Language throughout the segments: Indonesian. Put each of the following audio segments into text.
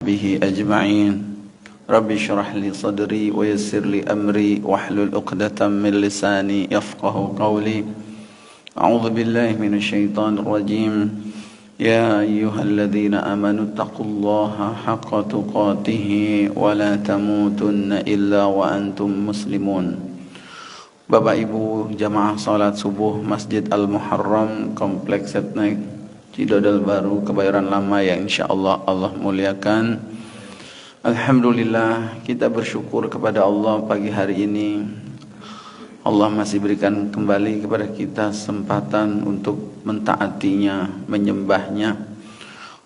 به أجمعين رب اشرح لي صدري ويسر لي أمري واحلل عقدة من لساني يفقه قولي أعوذ بالله من الشيطان الرجيم يا أيها الذين آمنوا اتقوا الله حق تقاته ولا تموتن إلا وأنتم مسلمون. Bapak Ibu jamaah salat subuh Masjid Al-Muharram Kompleks Setnek Cidodol Baru Kebayoran Lama yang insyaallah Allah muliakan. Alhamdulillah, kita bersyukur kepada Allah pagi hari ini. Allah masih berikan kembali kepada kita kesempatan untuk mentaatinya, menyembahnya,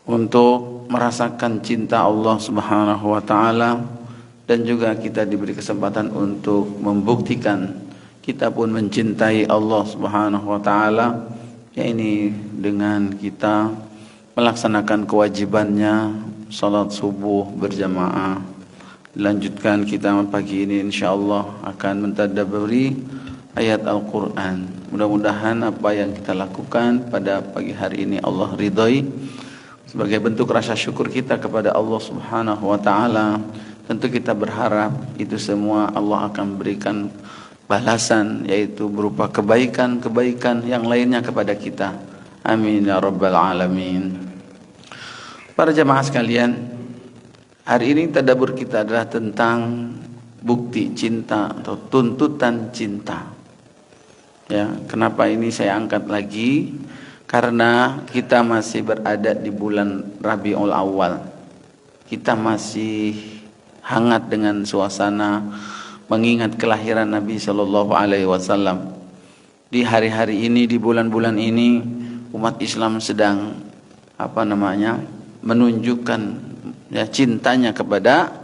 untuk merasakan cinta Allah Subhanahu wa taala, dan juga kita diberi kesempatan untuk membuktikan kita pun mencintai Allah Subhanahu wa taala, yaitu dengan kita melaksanakan kewajibannya salat subuh berjamaah. Dilanjutkan kita pagi ini insyaallah akan mentadabburi ayat Al-Qur'an. Mudah-mudahan apa yang kita lakukan pada pagi hari ini Allah ridhai sebagai bentuk rasa syukur kita kepada Allah Subhanahu wa taala. Tentu kita berharap itu semua Allah akan berikan balasan, yaitu berupa kebaikan-kebaikan yang lainnya kepada kita. Amin ya rabbal alamin. Para jamaah sekalian, hari ini tadabbur kita adalah tentang bukti cinta atau tuntutan cinta. Ya, kenapa ini saya angkat lagi? Karena kita masih berada di bulan Rabiul Awal. Kita masih hangat dengan suasana mengingat kelahiran Nabi Shallallahu Alaihi Wasallam. Di hari-hari ini, di bulan-bulan ini, umat Islam sedang menunjukkan ya, cintanya kepada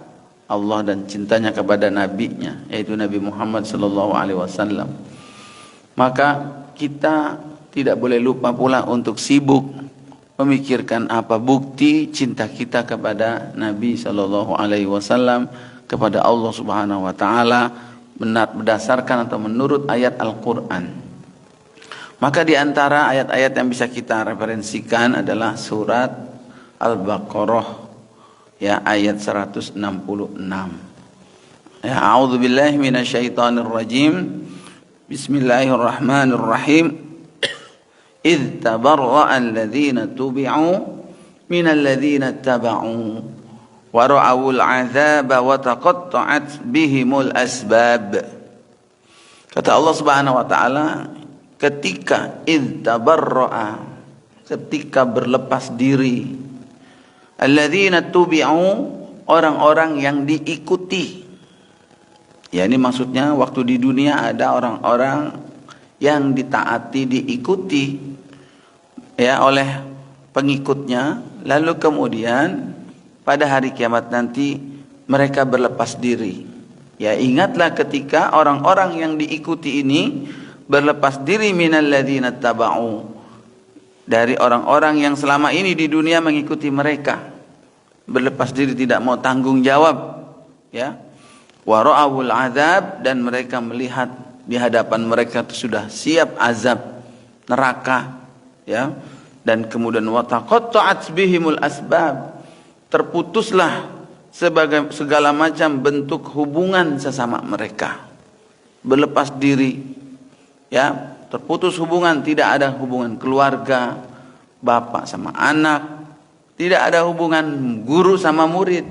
Allah dan cintanya kepada Nabi-Nya, yaitu Nabi Muhammad Shallallahu Alaihi Wasallam. Maka kita tidak boleh lupa pula untuk sibuk memikirkan apa bukti cinta kita kepada Nabi Shallallahu Alaihi Wasallam, kepada Allah Subhanahu wa taala, berdasarkan atau menurut ayat Al-Qur'an. Maka di antara ayat-ayat yang bisa kita referensikan adalah surat Al-Baqarah ya, ayat 166. Ya, a'udzubillahi minasyaitonir rajim. Bismillahirrahmanirrahim. Idz tabarra'a alladziina tubi'u minal ladziina ittaba'u wa ra'awul 'adzaba wa taqatta'at bihimul asbab. Kata Allah Subhanahu wa taala, ketika id tabarra'a, ketika berlepas diri, alladzina tubi'u, orang-orang yang diikuti. Ya, ini maksudnya waktu di dunia ada orang-orang yang ditaati, diikuti ya oleh pengikutnya, lalu kemudian pada hari kiamat nanti mereka berlepas diri. Ya, ingatlah ketika orang-orang yang diikuti ini berlepas diri minal ladzina taba'u, dari orang-orang yang selama ini di dunia mengikuti mereka. Berlepas diri, tidak mau tanggung jawab, ya. Wa ra'awul 'adzab, dan mereka melihat di hadapan mereka itu sudah siap azab neraka, ya. Dan kemudian wa taqatta'at bihimul asbab, terputuslah segala macam bentuk hubungan sesama mereka. Berlepas diri, ya, terputus hubungan, tidak ada hubungan keluarga, bapak sama anak, tidak ada hubungan guru sama murid,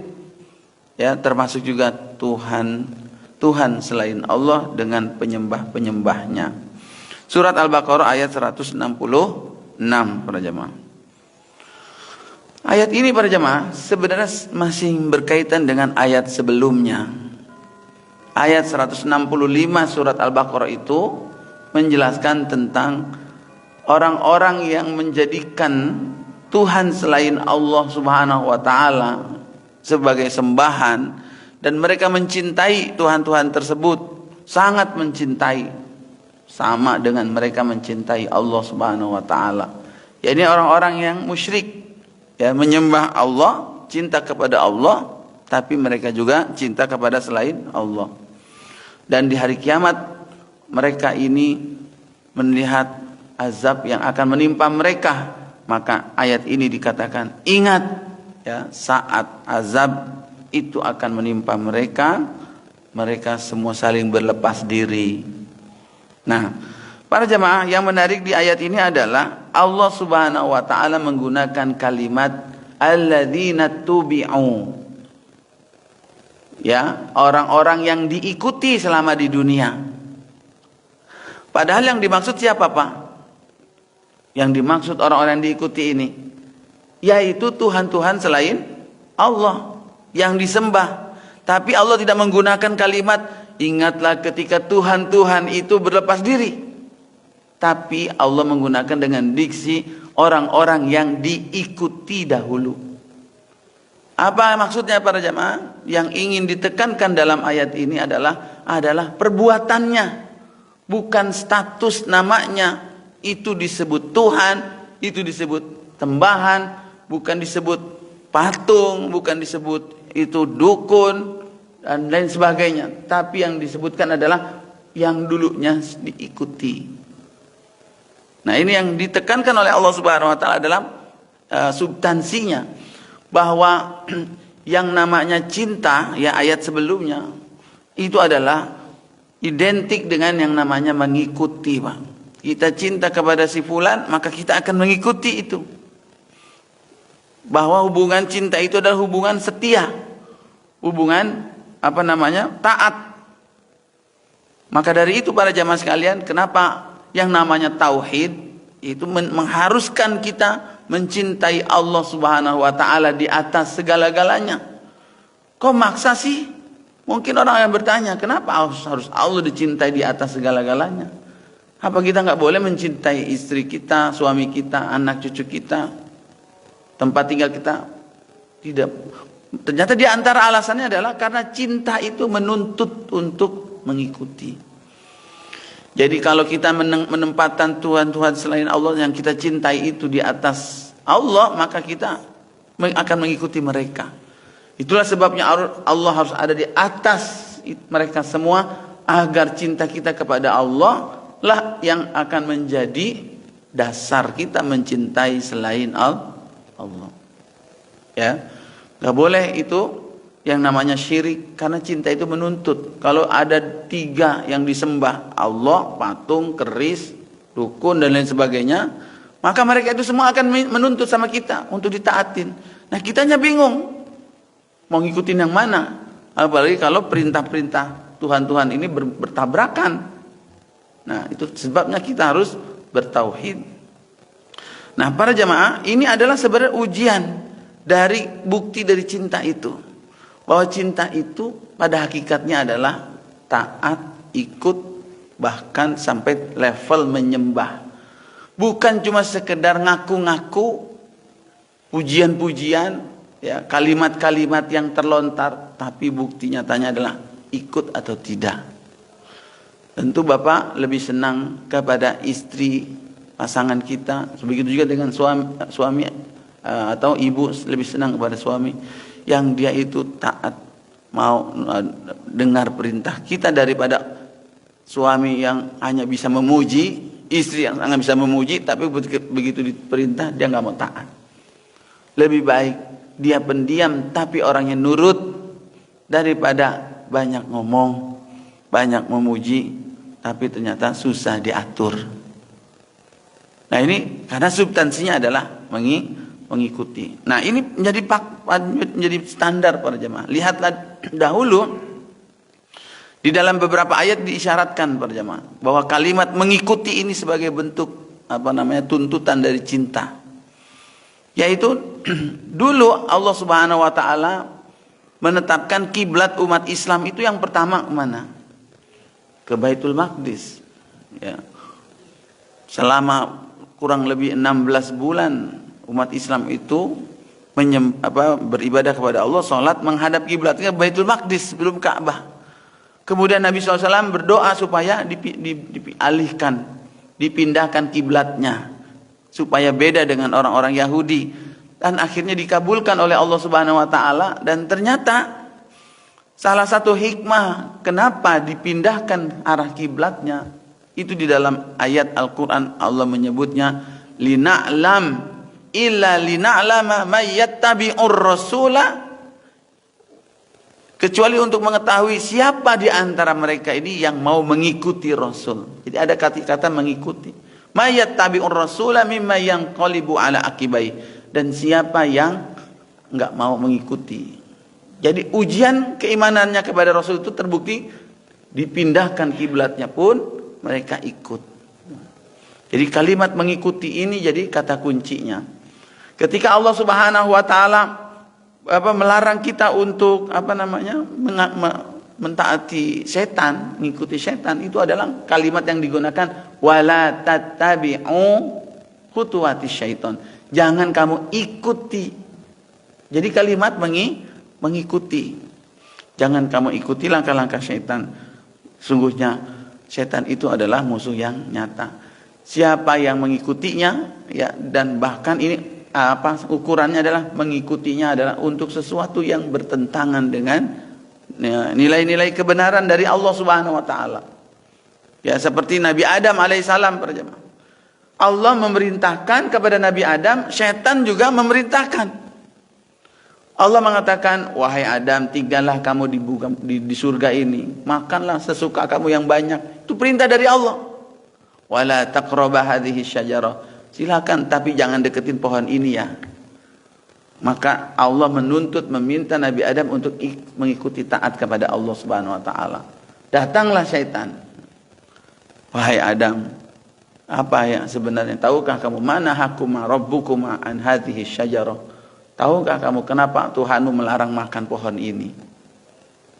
ya, termasuk juga Tuhan selain Allah dengan penyembah-penyembahnya. Surat Al-Baqarah ayat 166 para jemaah. Ayat ini para jemaah sebenarnya masih berkaitan dengan ayat sebelumnya. Ayat 165 surat Al-Baqarah itu menjelaskan tentang orang-orang yang menjadikan Tuhan selain Allah Subhanahu wa taala sebagai sembahan, dan mereka mencintai Tuhan-Tuhan tersebut, sangat mencintai, sama dengan mereka mencintai Allah Subhanahu wa taala. Ya, ini orang-orang yang musyrik, ya, menyembah Allah, cinta kepada Allah, tapi mereka juga cinta kepada selain Allah. Dan di hari kiamat mereka ini melihat azab yang akan menimpa mereka. Maka ayat ini dikatakan ingat ya, saat azab itu akan menimpa mereka, mereka semua saling berlepas diri. Nah, para jamaah, yang menarik di ayat ini adalah Allah Subhanahu wa taala menggunakan kalimat alladzina tubi'u. Ya, orang-orang yang diikuti selama di dunia. Padahal yang dimaksud siapa, Pak? Yang dimaksud orang-orang yang diikuti ini yaitu Tuhan-Tuhan selain Allah yang disembah. Tapi Allah tidak menggunakan kalimat ingatlah ketika Tuhan-Tuhan itu berlepas diri. Tapi Allah menggunakan dengan diksi orang-orang yang diikuti dahulu. Apa maksudnya para jamaah? Yang ingin ditekankan dalam ayat ini adalah perbuatannya, bukan status namanya. Itu disebut Tuhan, itu disebut tembahan, bukan disebut patung, bukan disebut itu dukun dan lain sebagainya. Tapi yang disebutkan adalah yang dulunya diikuti. Nah, ini yang ditekankan oleh Allah Subhanahu wa taala dalam substansinya, bahwa yang namanya cinta, ya ayat sebelumnya itu adalah identik dengan yang namanya mengikuti, Pak. Kita cinta kepada si fulan, maka kita akan mengikuti itu. Bahwa hubungan cinta itu adalah hubungan setia, hubungan taat. Maka dari itu para jamaah sekalian, kenapa yang namanya tauhid itu mengharuskan kita mencintai Allah Subhanahu wa taala di atas segala-galanya. Kok maksa sih? Mungkin orang yang bertanya, kenapa harus Allah dicintai di atas segala-galanya? Apa kita nggak boleh mencintai istri kita, suami kita, anak cucu kita, tempat tinggal kita? Tidak. Ternyata di antara alasannya adalah karena cinta itu menuntut untuk mengikuti. Jadi kalau kita menempatkan Tuhan-Tuhan selain Allah yang kita cintai itu di atas Allah, maka kita akan mengikuti mereka. Itulah sebabnya Allah harus ada di atas mereka semua, agar cinta kita kepada Allah lah yang akan menjadi dasar kita mencintai selain Allah. Ya, nggak boleh itu yang namanya syirik, karena cinta itu menuntut. Kalau ada 3 yang disembah, Allah, patung, keris, dukun dan lain sebagainya, maka mereka itu semua akan menuntut sama kita untuk ditaatin. Nah, kitanya bingung mau ngikutin yang mana, apalagi kalau perintah-perintah Tuhan-Tuhan ini bertabrakan. Nah, itu sebabnya kita harus bertauhid. Nah, para jamaah, ini adalah sebenarnya ujian dari bukti dari cinta itu. Bahwa cinta itu pada hakikatnya adalah taat, ikut, bahkan sampai level menyembah. Bukan cuma sekedar ngaku-ngaku, pujian-pujian, ya, kalimat-kalimat yang terlontar, tapi bukti nyatanya adalah ikut atau tidak. Tentu Bapak lebih senang kepada istri pasangan kita, begitu juga dengan suami atau ibu lebih senang kepada suami yang dia itu taat, mau dengar perintah kita, daripada suami yang hanya bisa memuji, istri yang hanya bisa memuji tapi begitu diperintah dia nggak mau taat. Lebih baik dia pendiam tapi orangnya nurut, daripada banyak ngomong, banyak memuji tapi ternyata susah diatur. Nah, ini karena substansinya adalah mengikuti. Nah, ini menjadi standar para jemaah. Lihatlah dahulu di dalam beberapa ayat diisyaratkan para jemaah bahwa kalimat mengikuti ini sebagai bentuk tuntutan dari cinta. Yaitu dulu Allah Subhanahu wa taala menetapkan kiblat umat Islam itu yang pertama kemana? Ke Baitul Maqdis. Ya. Selama kurang lebih 16 bulan umat Islam itu beribadah kepada Allah, sholat menghadap kiblatnya Baitul Maqdis, belum Ka'bah. Kemudian Nabi SAW berdoa supaya dipindahkan kiblatnya, supaya beda dengan orang-orang Yahudi, dan akhirnya dikabulkan oleh Allah Subhanahu wa taala. Dan ternyata salah satu hikmah kenapa dipindahkan arah kiblatnya itu di dalam ayat Al-Qur'an Allah menyebutnya lina'lam illa lina'lama may yattabi'ur rasula, kecuali untuk mengetahui siapa di antara mereka ini yang mau mengikuti Rasul. Jadi ada kata-kata mengikuti. May yattabi'ur rasula mimma yanqalibu ala aqibai, dan siapa yang enggak mau mengikuti. Jadi ujian keimanannya kepada Rasul itu terbukti dipindahkan kiblatnya pun mereka ikut. Jadi kalimat mengikuti ini jadi kata kuncinya. Ketika Allah Subhanahu wa taala melarang kita untuk mentaati setan, mengikuti setan, itu adalah kalimat yang digunakan wala tattabi'u khutuwatis syaiton. Jangan kamu ikuti. Jadi kalimat mengikuti. Jangan kamu ikuti langkah-langkah setan. Sungguhnya setan itu adalah musuh yang nyata. Siapa yang mengikutinya, ya, dan bahkan ini ukurannya adalah mengikutinya adalah untuk sesuatu yang bertentangan dengan nilai-nilai kebenaran dari Allah Subhanahu wa taala. Ya, seperti Nabi Adam alaihissalam para jemaah. Allah memerintahkan kepada Nabi Adam, setan juga memerintahkan. Allah mengatakan, wahai Adam, tinggallah kamu di surga ini, makanlah sesuka kamu yang banyak. Itu perintah dari Allah. Wala taqraba hadhihi syajarah, silakan tapi jangan deketin pohon ini ya. Maka Allah meminta Nabi Adam untuk mengikuti taat kepada Allah Subhanahu wa taala. Datanglah syaitan. Wahai Adam, apa yang sebenarnya, tahukah kamu mana hakuma rabbukuma an hadhihi syajarah? Tahukah kamu kenapa Tuhanmu melarang makan pohon ini?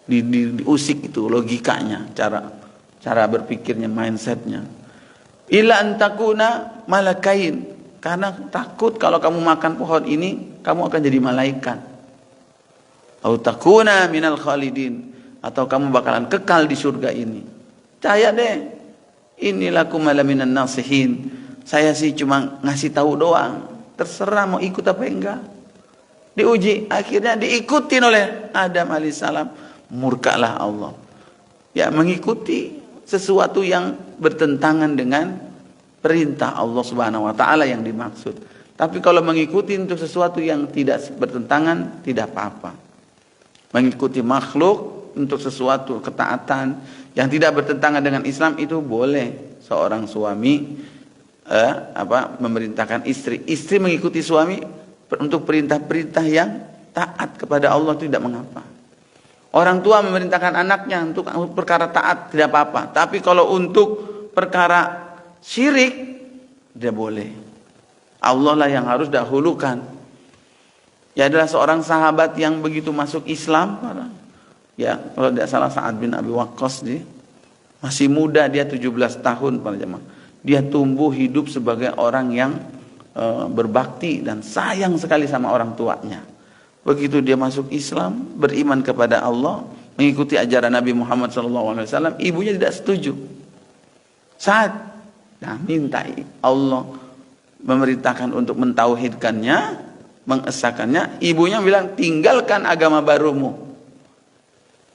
Diusik itu logikanya, cara berpikirnya, mindsetnya. Illa antakuna malakain, karena takut kalau kamu makan pohon ini kamu akan jadi malaikat. Au takuna minal khalidin, atau kamu bakalan kekal di surga ini. Percaya deh, inilah kumala minan nasihin. Saya sih cuma ngasih tahu doang, terserah mau ikut apa enggak. Diuji, akhirnya diikutin oleh Adam alaihissalam. Murkalah Allah, ya, mengikuti sesuatu yang bertentangan dengan perintah Allah Subhanahu wa taala yang dimaksud. Tapi kalau mengikuti untuk sesuatu yang tidak bertentangan, tidak apa-apa. Mengikuti makhluk untuk sesuatu ketaatan yang tidak bertentangan dengan Islam itu boleh. Seorang suami memerintahkan istri mengikuti suami untuk perintah-perintah yang taat kepada Allah, tidak mengapa. Orang tua memerintahkan anaknya untuk perkara taat, tidak apa-apa. Tapi kalau untuk perkara syirik, tidak boleh. Allah lah yang harus dahulukan. Ya, adalah seorang sahabat yang begitu masuk Islam. Ya, kalau tidak salah Sa'ad bin Abi Waqqas, masih muda, dia 17 tahun para jemaah. Dia tumbuh hidup sebagai orang yang berbakti dan sayang sekali sama orang tuanya. Begitu dia masuk Islam, beriman kepada Allah, mengikuti ajaran Nabi Muhammad SAW, ibunya tidak setuju. Saat minta Allah memerintahkan untuk mentauhidkannya, mengesahkannya, ibunya bilang, tinggalkan agama barumu,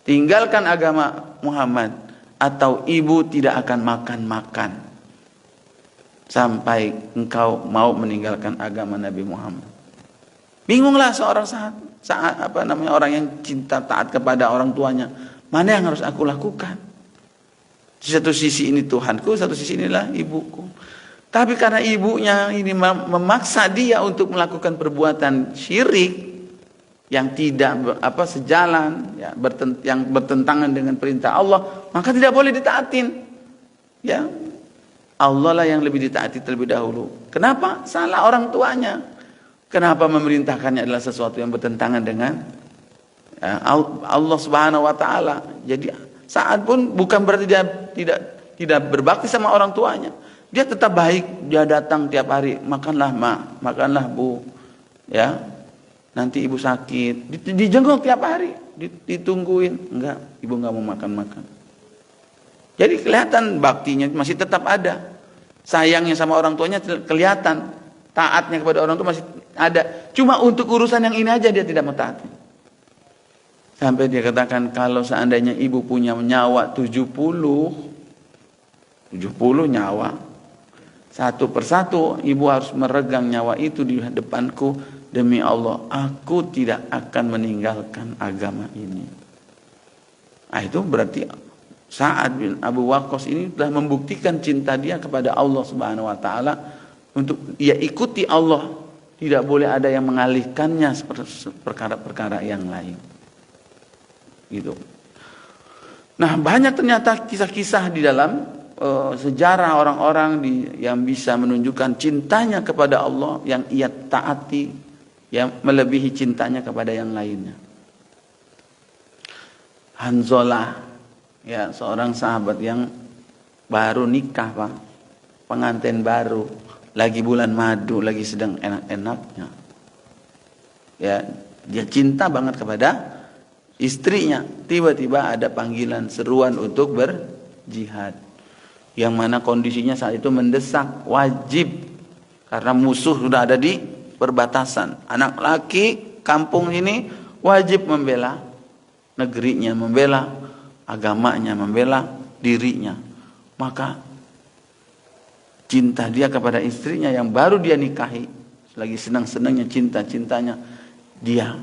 tinggalkan agama Muhammad, atau ibu tidak akan makan sampai engkau mau meninggalkan agama Nabi Muhammad. Bingunglah seorang orang yang cinta taat kepada orang tuanya. Mana yang harus aku lakukan? Di satu sisi ini Tuhanku, satu sisi inilah ibuku. Tapi karena ibunya ini memaksa dia untuk melakukan perbuatan syirik yang tidak sejalan, ya, yang bertentangan dengan perintah Allah, maka tidak boleh ditaatin. Ya, Allah lah yang lebih ditaati terlebih dahulu. Kenapa? Salah orang tuanya. Kenapa memerintahkannya adalah sesuatu yang bertentangan dengan Allah Subhanahu wa taala. Jadi Sa'ad pun bukan berarti dia tidak berbakti sama orang tuanya. Dia tetap baik, dia datang tiap hari, makanlah Ma, makanlah Bu. Ya. Nanti ibu sakit, dijenguk tiap hari, ditungguin. Enggak, ibu enggak mau makan. Jadi kelihatan baktinya masih tetap ada. Sayangnya sama orang tuanya kelihatan. Taatnya kepada orang tua masih ada. Cuma untuk urusan yang ini aja dia tidak mau taat. Sampai dia katakan, kalau seandainya ibu punya nyawa 70 nyawa, Satu persatu ibu harus meregang nyawa itu di depanku. Demi Allah, aku tidak akan meninggalkan agama ini. Nah, itu berarti Sa'ad bin Abu Waqqas ini telah membuktikan cinta dia kepada Allah Subhanahu wa taala untuk ia ikuti Allah. Tidak boleh ada yang mengalihkannya seperti perkara-perkara yang lain. Gitu. Nah, banyak ternyata kisah-kisah di dalam sejarah orang-orang yang bisa menunjukkan cintanya kepada Allah, yang ia taati, yang melebihi cintanya kepada yang lainnya. Hanzalah, ya, seorang sahabat yang baru nikah, Pak. Pengantin baru, lagi bulan madu, lagi sedang enak-enaknya. Ya, dia cinta banget kepada istrinya. Tiba-tiba ada panggilan seruan untuk berjihad. Yang mana kondisinya saat itu mendesak, wajib. Karena musuh sudah ada di perbatasan. Anak laki kampung ini wajib membela negerinya, membela agamanya, membela dirinya. Maka cinta dia kepada istrinya yang baru dia nikahi, lagi senang-senangnya cinta-cintanya, dia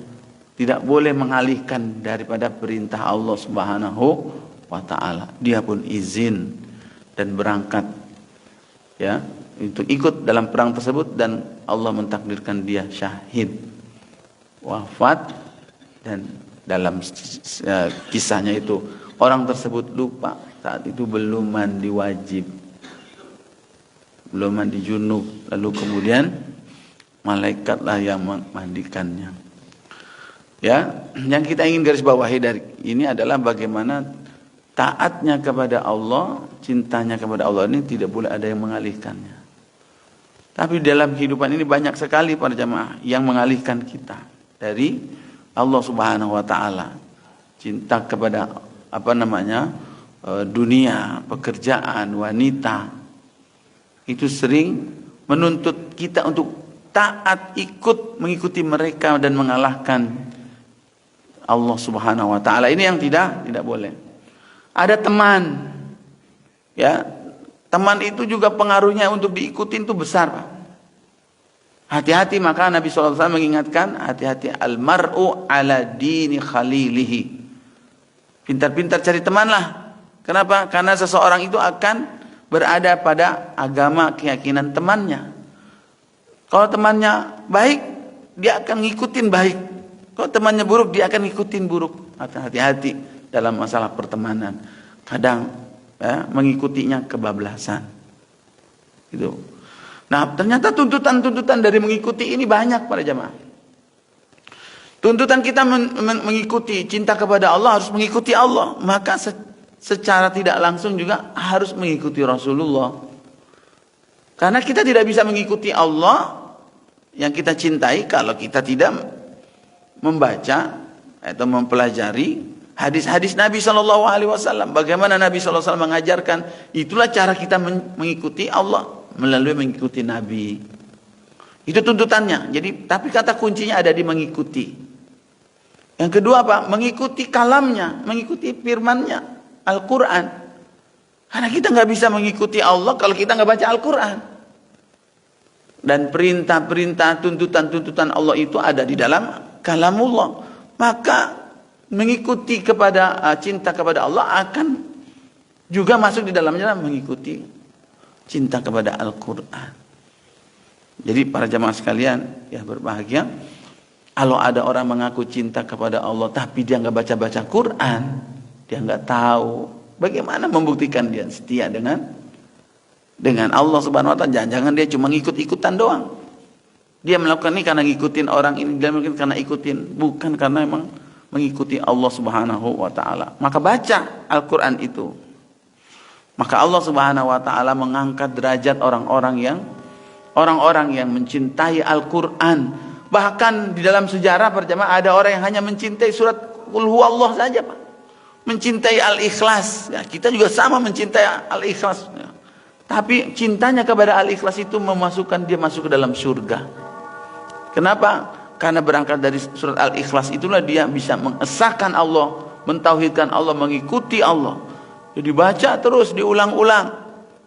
tidak boleh mengalihkan daripada perintah Allah Subhanahu wa taala. Dia pun izin dan berangkat, ya, untuk ikut dalam perang tersebut, dan Allah mentakdirkan dia syahid, wafat. Dan dalam kisahnya itu orang tersebut lupa saat itu belum mandi wajib, belum mandi junub, lalu kemudian malaikatlah yang memandikannya. Ya, yang kita ingin garis bawahi dari ini adalah bagaimana taatnya kepada Allah, cintanya kepada Allah ini tidak boleh ada yang mengalihkannya. Tapi dalam kehidupan ini banyak sekali para jamaah yang mengalihkan kita dari Allah Subhanahu wa taala. Cinta kepada dunia, pekerjaan, wanita. Itu sering menuntut kita untuk taat, mengikuti mereka dan mengalahkan Allah Subhanahu wa taala. Ini yang tidak boleh. Ada teman, ya, teman itu juga pengaruhnya untuk diikutin itu besar, Pak. Hati-hati, maka Nabi SAW mengingatkan, hati-hati, almar'u ala dini khalilihi. Pintar-pintar cari teman lah. Kenapa? Karena seseorang itu akan berada pada agama keyakinan temannya. Kalau temannya baik, dia akan ngikutin baik. Kalau temannya buruk, dia akan ngikutin buruk. Hati-hati dalam masalah pertemanan. Kadang ya, mengikutinya kebablasan. Gitu. Nah, ternyata tuntutan-tuntutan dari mengikuti ini banyak para jamaah. Tuntutan kita mengikuti cinta kepada Allah, harus mengikuti Allah. Maka secara tidak langsung juga harus mengikuti Rasulullah. Karena kita tidak bisa mengikuti Allah yang kita cintai kalau kita tidak membaca atau mempelajari hadis-hadis Nabi SAW. Bagaimana Nabi SAW mengajarkan, itulah cara kita mengikuti Allah, melalui mengikuti Nabi. Itu tuntutannya. Jadi, tapi kata kuncinya ada di mengikuti. Yang kedua apa? Mengikuti kalamnya, mengikuti firmannya, Al-Quran. Karena kita nggak bisa mengikuti Allah kalau kita nggak baca Al-Quran. Dan perintah-perintah, tuntutan-tuntutan Allah itu ada di dalam kalamullah. Maka mengikuti kepada cinta kepada Allah akan juga masuk di dalamnya mengikuti cinta kepada Al-Quran. Jadi para jamaah sekalian ya berbahagia, kalau ada orang mengaku cinta kepada Allah tapi dia nggak baca-baca Quran, dia nggak tahu bagaimana membuktikan dia setia dengan Allah Subhanahu wa taala. Jangan-jangan dia cuma ngikut-ikutan doang. Dia melakukan ini karena ngikutin orang ini, dia mungkin karena ikutin, bukan karena memang mengikuti Allah Subhanahu wa taala. Maka baca Al-Quran itu. Maka Allah Subhanahu wa taala mengangkat derajat orang-orang yang mencintai Al-Quran. Bahkan di dalam sejarah perjamaah ada orang yang hanya mencintai surat Qul Huwallah saja, Pak. Mencintai Al-Ikhlas. Ya, kita juga sama mencintai Al-Ikhlas. Ya. Tapi cintanya kepada Al-Ikhlas itu memasukkan dia masuk ke dalam surga. Kenapa? Karena berangkat dari surat Al-Ikhlas itulah dia bisa mengesahkan Allah, mentauhidkan Allah, mengikuti Allah. Jadi baca terus, diulang-ulang.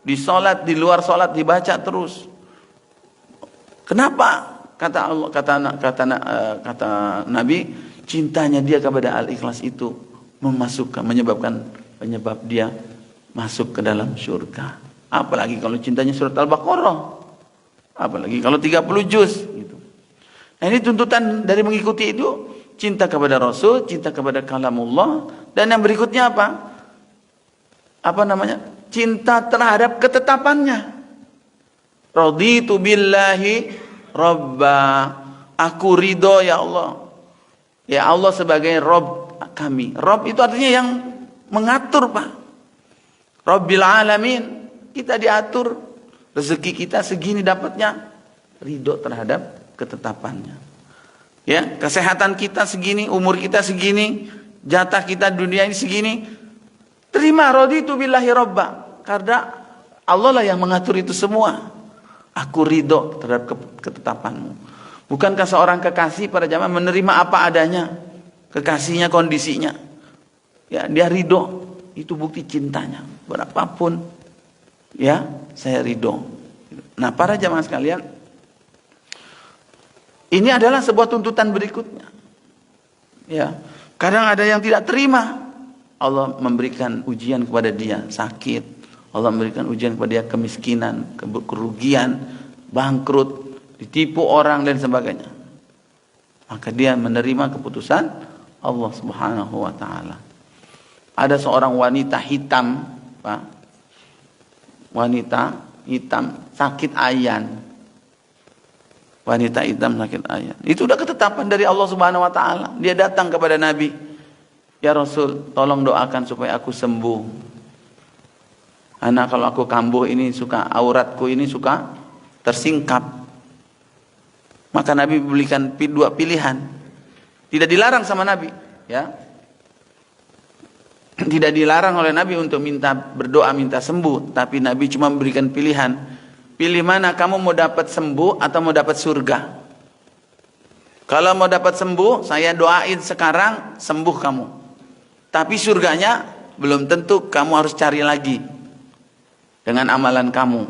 di sholat, di luar sholat dibaca terus. Kenapa? Kata Allah, kata Nabi, cintanya dia kepada Al-Ikhlas itu penyebab dia masuk ke dalam surga. Apalagi kalau cintanya surat Al-Baqarah, apalagi kalau 30 juz gitu. Nah, ini tuntutan dari mengikuti itu, cinta kepada Rasul, cinta kepada kalamullah, dan yang berikutnya apa? Cinta terhadap ketetapannya. Raditu billahi Rabba, aku ridho ya Allah. Ya Allah sebagai Rabb kami. Rabb itu artinya yang mengatur, Pak. Rabbil alamin, kita diatur. Rezeki kita segini dapatnya, ridho terhadap ketetapannya. Ya, kesehatan kita segini, umur kita segini, jatah kita dunia ini segini. Terima, raditu billahi Rabba. Karena Allah lah yang mengatur itu semua. Aku ridho terhadap ketetapanmu. Bukankah seorang kekasih pada jamaah menerima apa adanya, kekasihnya, kondisinya, ya dia ridho, itu bukti cintanya. Berapapun, ya saya ridho. Nah, para jamaah sekalian, ini adalah sebuah tuntutan berikutnya. Ya, kadang ada yang tidak terima, Allah memberikan ujian kepada dia, sakit. Allah memberikan ujian kepada dia, kemiskinan, kerugian, bangkrut, ditipu orang dan sebagainya. Maka dia menerima keputusan Allah Subhanahu wa taala. Ada seorang wanita hitam, Pak. Wanita hitam sakit ayan. Wanita hitam sakit ayan. Itu udah ketetapan dari Allah Subhanahu wa taala. Dia datang kepada Nabi, "Ya Rasul, tolong doakan supaya aku sembuh. Anak kalau aku kambuh ini suka, auratku ini suka tersingkap." Maka Nabi berikan dua pilihan. Tidak dilarang sama Nabi, ya. Tidak dilarang oleh Nabi untuk berdoa minta sembuh, tapi Nabi cuma memberikan pilihan. Pilih mana, kamu mau dapat sembuh atau mau dapat surga? Kalau mau dapat sembuh, saya doain sekarang sembuh kamu. Tapi surganya belum tentu, kamu harus cari lagi dengan amalan kamu.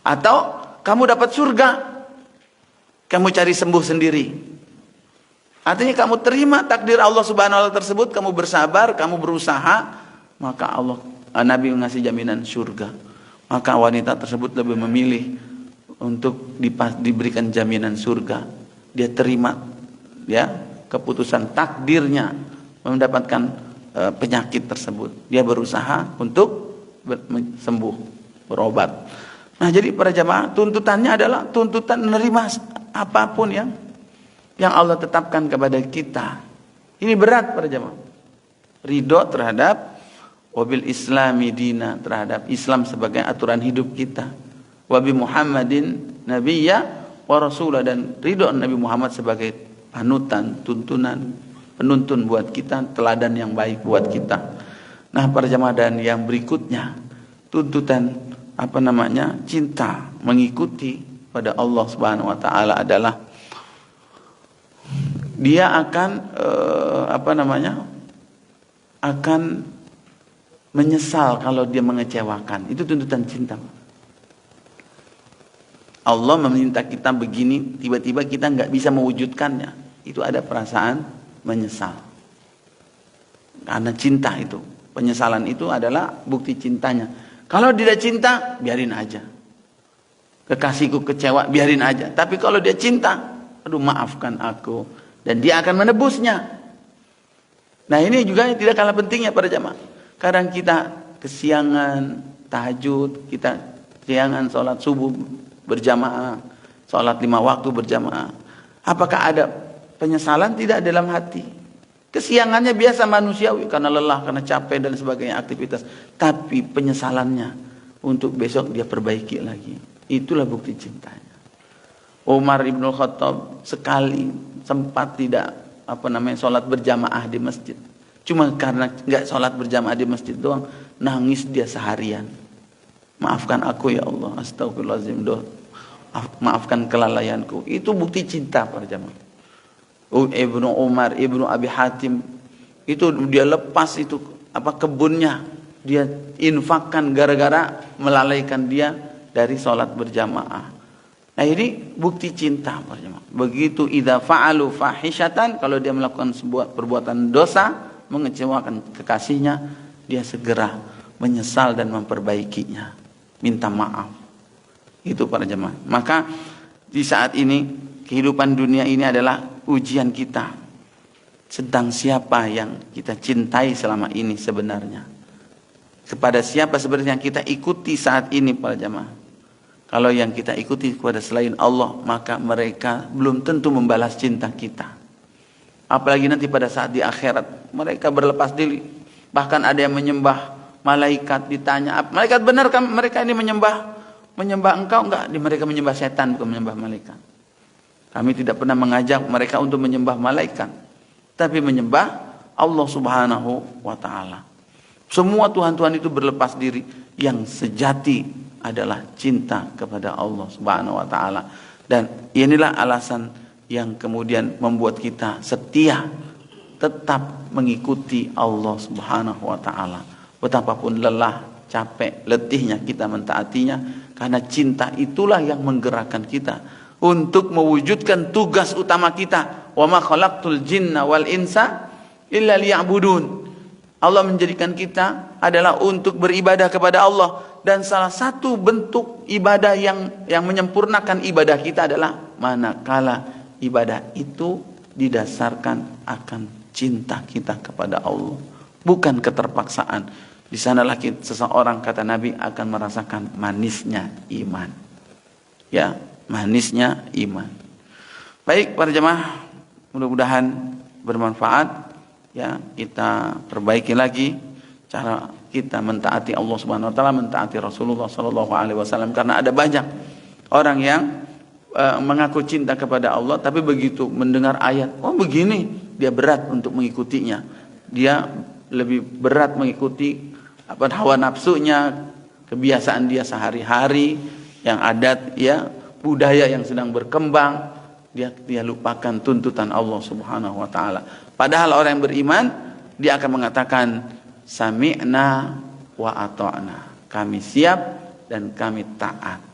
Atau kamu dapat surga, kamu cari sembuh sendiri. Artinya kamu terima takdir Allah Subhanahu wa taala tersebut, kamu bersabar, kamu berusaha, maka Nabi mengasih jaminan surga. Maka wanita tersebut lebih memilih untuk diberikan jaminan surga. Dia terima, ya, keputusan takdirnya mendapatkan penyakit tersebut. Dia berusaha untuk sembuh, berobat. Nah, jadi para jamaah, tuntutannya adalah tuntutan menerima apapun yang Allah tetapkan kepada kita. Ini berat para jamaah. Ridho terhadap wabil islami dina, terhadap Islam sebagai aturan hidup kita. Wabi Muhammadin nabiyya wa rasulah, dan ridho Nabi Muhammad sebagai panutan, tuntunan, penuntun buat kita, teladan yang baik buat kita. Nah, para jamaah, dan yang berikutnya tuntutan cinta mengikuti pada Allah Subhanahu wa taala adalah dia akan akan menyesal kalau dia mengecewakan. Itu tuntutan cinta. Allah meminta kita begini, tiba-tiba kita nggak bisa mewujudkannya. Itu ada perasaan menyesal. Karena cinta itu. Penyesalan itu adalah bukti cintanya. Kalau tidak cinta, biarin aja. Kekasihku kecewa, biarin aja. Tapi kalau dia cinta, aduh maafkan aku. Dan dia akan menebusnya. Nah, ini juga tidak kalah pentingnya pada jamaah. Kadang kita kesiangan tahajud, kita kesiangan sholat subuh berjamaah, sholat 5 waktu berjamaah. Apakah ada penyesalan? Tidak dalam hati. Kesiangannya biasa manusiawi, karena lelah, karena capek dan sebagainya aktivitas. Tapi penyesalannya untuk besok dia perbaiki lagi. Itulah bukti cintanya. Umar ibn Khattab sekali sempat tidak sholat berjamaah di masjid. Cuma karena nggak sholat berjamaah di masjid doang, nangis dia seharian. Maafkan aku ya Allah, astagfirullahaladzim, maafkan kelalaianku. Itu bukti cinta para jamaah. Ibnu Umar, Ibnu Abi Hatim, itu dia lepas itu kebunnya dia infakkan gara-gara melalaikan dia dari sholat berjamaah. Nah ini bukti cinta berjamaah. Begitu idza fa'alu fahishatan, kalau dia melakukan sebuah perbuatan dosa mengecewakan kekasihnya, dia segera menyesal dan memperbaikinya, minta maaf. Itu para jemaah. Maka di saat ini kehidupan dunia ini adalah ujian kita. Sedang siapa yang kita cintai selama ini sebenarnya? Kepada siapa sebenarnya yang kita ikuti saat ini para jemaah? Kalau yang kita ikuti kepada selain Allah, maka mereka belum tentu membalas cinta kita. Apalagi nanti pada saat di akhirat, mereka berlepas diri. Bahkan ada yang menyembah malaikat, ditanya, malaikat benarkah mereka ini menyembah engkau? Enggak, mereka menyembah setan, bukan menyembah malaikat. Kami tidak pernah mengajak mereka untuk menyembah malaikat, tapi menyembah Allah Subhanahu wa ta'ala. Semua Tuhan-Tuhan itu berlepas diri. Yang sejati adalah cinta kepada Allah Subhanahu wa ta'ala. Dan inilah alasan yang kemudian membuat kita setia tetap mengikuti Allah Subhanahu wa ta'ala. Betapapun lelah, capek, letihnya kita mentaatinya, karena cinta itulah yang menggerakkan kita untuk mewujudkan tugas utama kita. Wa ma khalaqtul jinna wal insa illa liya'budun. Allah menjadikan kita adalah untuk beribadah kepada Allah, dan salah satu bentuk ibadah yang menyempurnakan ibadah kita adalah manakala ibadah itu didasarkan akan cinta kita kepada Allah, bukan keterpaksaan. Di sanalah seseorang, kata Nabi, akan merasakan manisnya iman. Ya, manisnya iman. Baik para jemaah, mudah-mudahan bermanfaat. Ya, kita perbaiki lagi cara kita mentaati Allah Subhanahu wa taala, mentaati Rasulullah sallallahu alaihi wasallam, karena ada banyak orang yang mengaku cinta kepada Allah tapi begitu mendengar ayat, oh begini, dia berat untuk mengikutinya. Dia lebih berat mengikuti hawa nafsunya, kebiasaan dia sehari-hari, yang adat ya, budaya yang sedang berkembang. Dia lupakan tuntutan Allah Subhanahu wa taala. Padahal orang yang beriman, dia akan mengatakan sami'na wa ata'na. Kami siap dan kami taat.